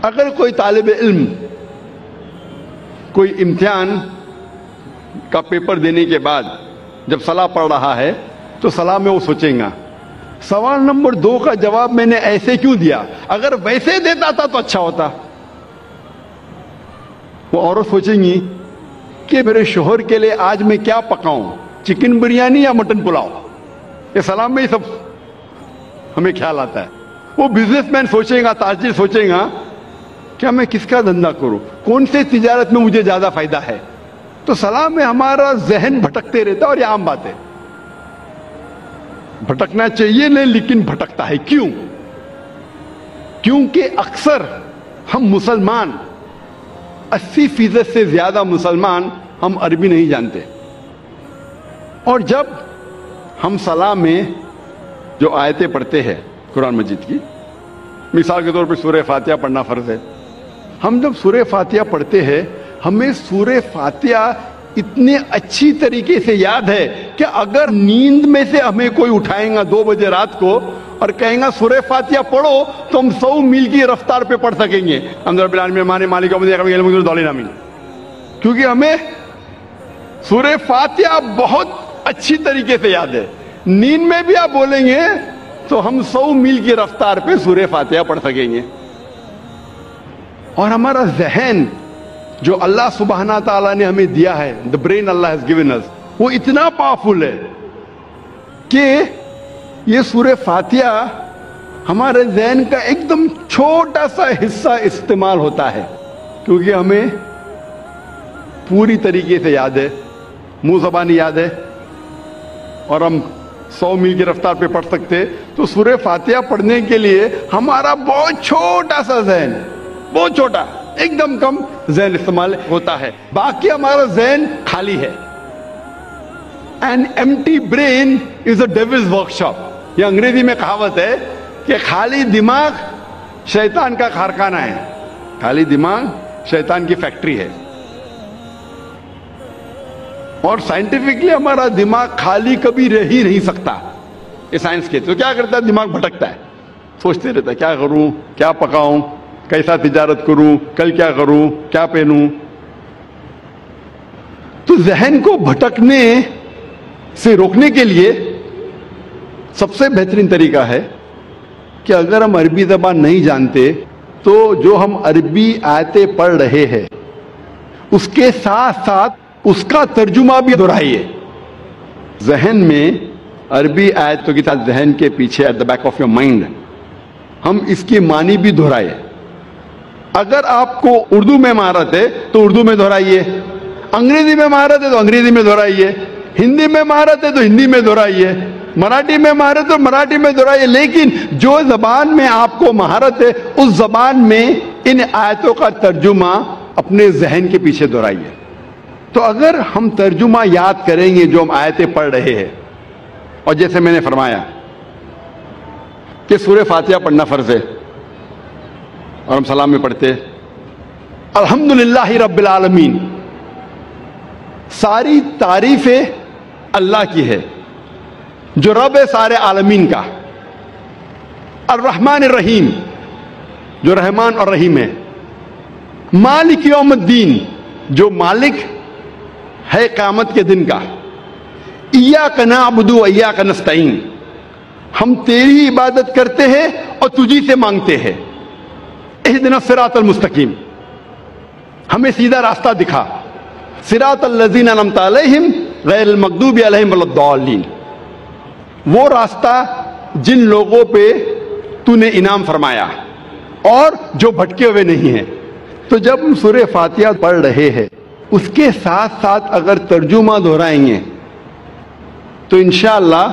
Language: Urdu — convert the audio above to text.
اگر کوئی طالب علم کوئی امتحان کا پیپر دینے کے بعد جب صلاح پڑھ رہا ہے تو صلاح میں وہ سوچیں گا سوال نمبر 2 کا جواب میں نے ایسے کیوں دیا، اگر ویسے دیتا تھا تو اچھا ہوتا۔ وہ عورت سوچیں گی کہ میرے شوہر کے لیے آج میں کیا پکاؤں، چکن بریانی یا مٹن پلاؤ۔ یہ سلام میں ہی سب ہمیں خیال آتا ہے۔ وہ بزنس مین سوچے گا، تاجر سوچے گا کیا میں کس کا دھندا کروں، کون سے تجارت میں مجھے زیادہ فائدہ ہے۔ تو سلام میں ہمارا ذہن بھٹکتے رہتا ہے، اور یہ عام بات ہے، بھٹکنا چاہیے نہیں لیکن بھٹکتا ہے۔ کیوں؟ کیونکہ اکثر ہم مسلمان 80% سے زیادہ مسلمان ہم عربی نہیں جانتے، اور جب ہم صلاح میں جو آیتیں پڑھتے ہیں قرآن مجید کی، مثال کے طور پہ سورہ فاتحہ پڑھنا فرض ہے، ہم جب سورہ فاتحہ پڑھتے ہیں ہمیں سورہ فاتحہ اتنے اچھی طریقے سے یاد ہے کہ اگر نیند میں سے ہمیں کوئی اٹھائیں گا 2 بجے رات کو اور کہیں گا سورہ فاتحہ پڑھو تو ہم 100 میل کی رفتار پہ پڑھ سکیں گے، کیونکہ ہمیں سورہ فاتحہ بہت اچھی طریقے سے یاد ہے۔ نیند میں بھی آپ بولیں گے تو ہم 100 میل کی رفتار پہ سورہ فاتحہ پڑھ سکیں گے۔ اور ہمارا ذہن جو اللہ سبحانہ تعالیٰ نے ہمیں دیا ہے، the brain Allah has given us، وہ اتنا پاورفل ہے کہ یہ سورہ فاتحہ ہمارے ذہن کا ایک دم چھوٹا سا حصہ استعمال ہوتا ہے، کیونکہ ہمیں پوری طریقے سے یاد ہے، منہ زبانی یاد ہے، اور ہم 100 میل کی رفتار پہ پڑھ سکتے۔ تو سورہ فاتحہ پڑھنے کے لیے ہمارا بہت چھوٹا سا ذہن، بہت چھوٹا، ایک دم کم ذہن استعمال ہوتا ہے، باقی ہمارا ذہن خالی ہے۔ An empty brain is a devil's workshop، یہ انگریزی میں کہاوت ہے کہ خالی دماغ شیطان کا کارخانہ ہے، خالی دماغ شیطان کی فیکٹری ہے۔ اور سائنٹیفکلی ہمارا دماغ خالی کبھی رہ ہی نہیں سکتا، یہ سائنس کے تو کیا کرتا ہے، دماغ بھٹکتا ہے، سوچتے رہتا ہے کیا کروں، کیا پکاؤں، کیسا تجارت کروں، کل کیا کروں، کیا پہنوں۔ تو ذہن کو بھٹکنے سے روکنے کے لیے سب سے بہترین طریقہ ہے کہ اگر ہم عربی زبان نہیں جانتے تو جو ہم عربی آیتیں پڑھ رہے ہیں اس کے ساتھ ساتھ اس کا ترجمہ بھی دہرائیے۔ ذہن میں عربی آیتوں کے ساتھ ذہن کے پیچھے at the back of your mind ہم اس کی معنی بھی دہرائے۔ اگر آپ کو اردو میں مہارت ہے تو اردو میں دہرائیے، انگریزی میں مہارت ہے تو انگریزی میں دہرائیے، ہندی میں مہارت ہے تو ہندی میں دہرائیے، مراٹھی میں مہارت ہے تو مراٹھی میں دہرائیے، لیکن جو زبان میں آپ کو مہارت ہے اس زبان میں ان آیتوں کا ترجمہ اپنے ذہن کے پیچھے دہرائیے۔ تو اگر ہم ترجمہ یاد کریں گے جو ہم آیتیں پڑھ رہے ہیں، اور جیسے میں نے فرمایا کہ سورہ فاتحہ پڑھنا فرض ہے اور ہم سلام میں پڑھتے الحمدللہ رب العالمین، ساری تعریفیں اللہ کی ہے جو رب ہے سارے عالمین کا، الرحمن الرحیم جو رحمان اور رحیم ہے، مالک یوم الدین جو مالک ہے قیامت کے دن کا، ایاک نعبد و ایاک نستعین ہم تیری عبادت کرتے ہیں اور تجھی سے مانگتے ہیں، اہدنا الصراط المستقیم ہمیں سیدھا راستہ دکھا، صراط الذین انعمت علیہم غیر المغضوب علیہم ولا الضالین، وہ راستہ جن لوگوں پہ تو نے انعام فرمایا اور جو بھٹکے ہوئے نہیں ہیں۔ تو جب ہم سورہ فاتحہ پڑھ رہے ہیں اس کے ساتھ ساتھ اگر ترجمہ دہرائیں گے تو انشاءاللہ